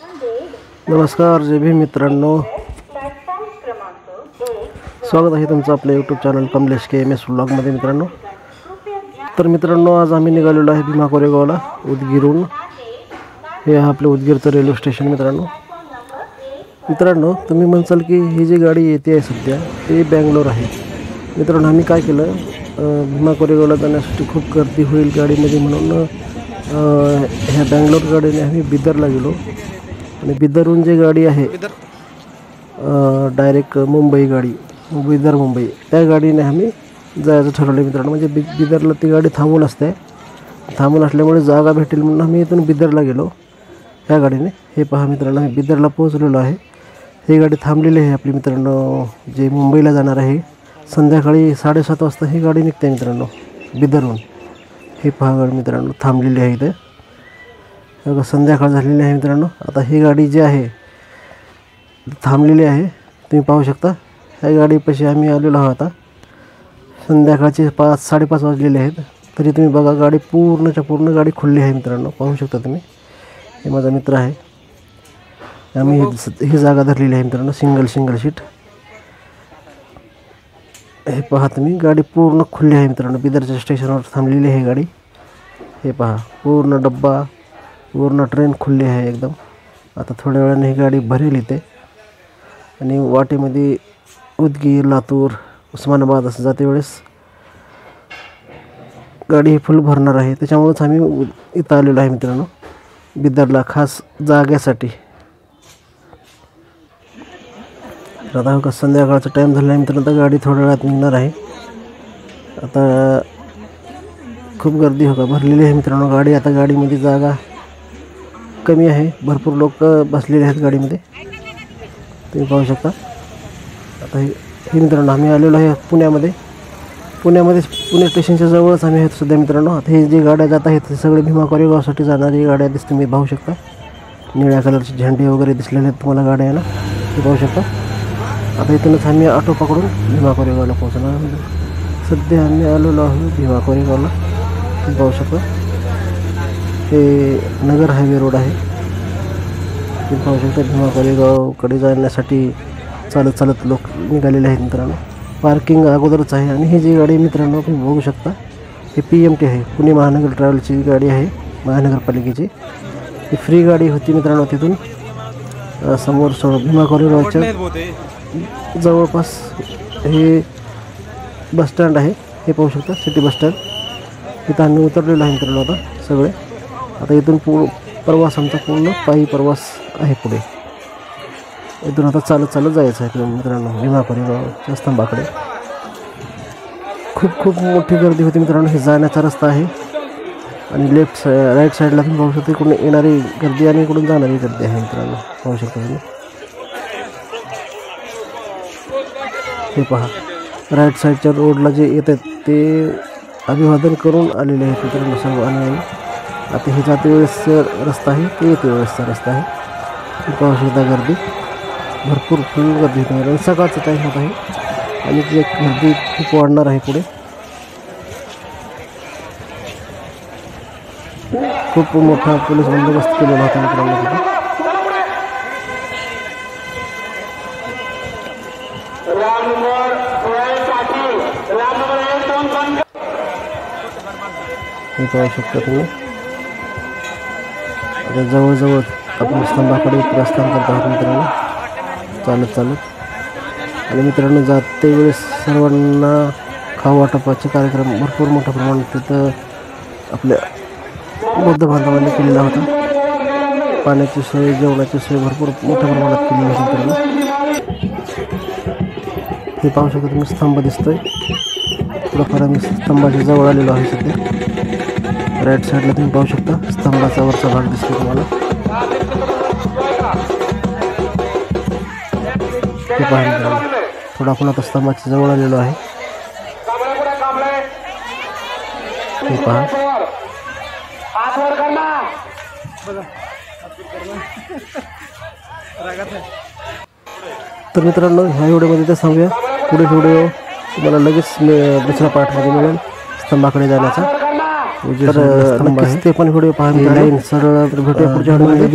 नमस्कार जय भीम मित्रांनो, स्वागत आहे तुमचं आपल्या यूट्यूब चॅनल कमलेश KMS व्लॉगमध्ये मित्रांनो। तर मित्रांनो, आज आम्ही निघालेलो आहे भीमा कोरेगावला उदगीरहून। हे आपलं उदगीरचं रेल्वे स्टेशन मित्रांनो तुम्ही म्हणसाल की ही जी गाडी येते आहे सध्या ते बँगलोर आहे। मित्रांनो, आम्ही काय केलं, भीमा कोरेगावला जाण्यासाठी खूप गर्दी होईल गाडीमध्ये म्हणून ह्या बँगलोर गाडीने आम्ही बिदरला गेलो आणि बिदरहून जी गाडी आहे डायरेक्ट मुंबई गाडी, बिदर मुंबई, त्या गाडीने आम्ही जायचं ठरवलं मित्रांनो। म्हणजे बिदरला ती गाडी थांबून असते, थांबून असल्यामुळे जागा भेटेल म्हणून आम्ही इथून बिदरला गेलो ह्या गाडीने। हे पहा मित्रांनो, आम्ही बिदरला पोहोचलेलो आहे। ही गाडी थांबलेली आहे आपली मित्रांनो, जे मुंबईला जाणार आहे। संध्याकाळी 7:30 वाजता ही गाडी निघते मित्रांनो बिदरहून। हे पहा गाडी मित्रांनो थांबलेली आहे इथे, बघा संध्याकाळ झालेली आहे मित्रांनो। आता ही गाडी जी आहे थांबलेली आहे, तुम्ही पाहू शकता। ह्या गाडीपाशी आम्ही आलेलो आहोत। आता संध्याकाळचे 5-5:30 वाजलेले आहेत, तरी तुम्ही बघा गाडी पूर्णच्या पूर्ण गाडी खुल्ली आहे मित्रांनो, पाहू शकता तुम्ही। हे माझा मित्र आहे, आम्ही ही जागा धरलेली आहे मित्रांनो, सिंगल सीट। हे पहा तुम्ही, गाडी पूर्ण खुल्ली आहे मित्रांनो, बिदरच्या स्टेशनवर थांबलेली आहे गाडी। हे पहा पूर्ण डब्बा, पूर्ण ट्रेन खुल्ली आहे एकदम। आता थोड्या वेळाने ही गाडी भरेल इथे आणि वाटेमध्ये उदगीर, लातूर, उस्मानाबाद असं जाते वेळेस गाडी फुल भरणार आहे। त्याच्यामुळेच आम्ही इथं आलेलो आहे मित्रांनो बिदरला, खास जाग्यासाठी। आता का संध्याकाळचा टाईम झाला आहे मित्रांनो, तर गाडी थोड्या वेळात निघणार आहे। आता खूप गर्दी भरलेली आहे मित्रांनो गाडी। आता गाडीमध्ये जागा कमी आहे, भरपूर लोक बसलेले आहेत गाडीमध्ये, तुम्ही पाहू शकता। आता हे मित्रांनो आम्ही आलेलो आहे पुणे स्टेशनच्या जवळच आम्ही आहेत सध्या मित्रांनो। आता हे जे गाड्या जात आहेत ते सगळे भीमा कोरेगावसाठी जाणारी गाड्या दिसते, तुम्ही पाहू शकता। निळ्या कलरचे झेंडे वगैरे दिसलेले आहेत तुम्हाला गाड्या आहे ना, ते पाहू शकता। आता इथूनच आम्ही ऑटो पकडून भीमा कोरेगावला पोहोचणार। सध्या आम्ही आलेलो आहोत भीमा कोरेगावला, तुम्ही पाहू शकता। हे नगर हायवे रोड आहे, तुम्ही पाहू शकता। भीमा कोरेगावकडे जाण्यासाठी चालत लोक निघालेले आहेत मित्रांनो। पार्किंग अगोदरच आहे आणि ही जी गाडी मित्रांनो तुम्ही बघू शकता, हे PMT आहे, पुणे महानगर ट्रॅव्हलची गाडी आहे महानगरपालिकेची। ही फ्री गाडी होती मित्रांनो। तिथून समोर भीमा कोरेगावच्या जवळपास हे बसस्टँड आहे, हे पाहू शकता, सिटी बसस्टँड। तिथं आम्ही उतरलेलो आहे मित्रांनो आता सगळे। आता इथून प्रवास आमचा पूर्ण पायी प्रवास आहे पुढे। इथून आता चालत जायचं आहे मित्रांनो भीमा कोरेगावच्या स्तंभाकडे। खूप मोठी गर्दी होती मित्रांनो। हे जाण्याचा रस्ता आहे आणि राईट साईडला तुम्ही पाहू शकता, इकडून येणारी गर्दी आणि इकडून जाणारी गर्दी आहे मित्रांनो, पाहू शकता तुम्ही। हे पहा राईट साईडच्या रोडला जे येतात ते अभिवादन करून आलेले आहेत मित्रांनो सर्व। आणि आता हे जाते वेळेस रस्ता आहे, ते येते वेळेसचा रस्ता आहे, तुम्ही पाहू शकता। गर्दी भरपूर फुल गर्दी होती, सकाळचा टाईम होत आहे आणि ती गर्दी खूप वाढणार आहे पुढे। खूप मोठा पोलीस बंदोबस्त केलेला होता मित्रांनो तिथे। हे पाहू शकता तुम्ही, आता जवळजवळ आपण स्तंभाकडे प्रस्थान करत आहोत मित्रांनो चालत। आणि मित्रांनो जाते वेळेस सर्वांना खाऊ वाटपाचे कार्यक्रम भरपूर मोठ्या प्रमाणात तिथं आपल्या बौद्ध बांधवांनी केलेला होता। पाण्याची सोय, जेवणाची सोय भरपूर मोठ्या प्रमाणात केलेली होती मित्रांनो। हे पाहू शकता तुम्ही, स्तंभ दिसतोय थोडंफार। आम्ही स्तंभाच्या जवळ आलेलो आहे सध्या। राईट साईडला तुम्ही पाहू शकता स्तंभाचा वरचा भाग दिसतो तुम्हाला। हे पहा मित्रांनो, थोडा आपण आता स्तंभाच्या जवळ आलेलो आहे। हे पहा तर मित्रांनो ह्या व्हिडिओमध्ये ते सांगूया, पुढे व्हिडिओ तुम्हाला लगेच दुसऱ्या पार्टमध्ये मिळेल स्तंभाकडे जाण्याचा। तर नक्कीच ते पण व्हिडिओ पाहायला सरळ भेटूया पुढच्या व्हिडिओमध्ये।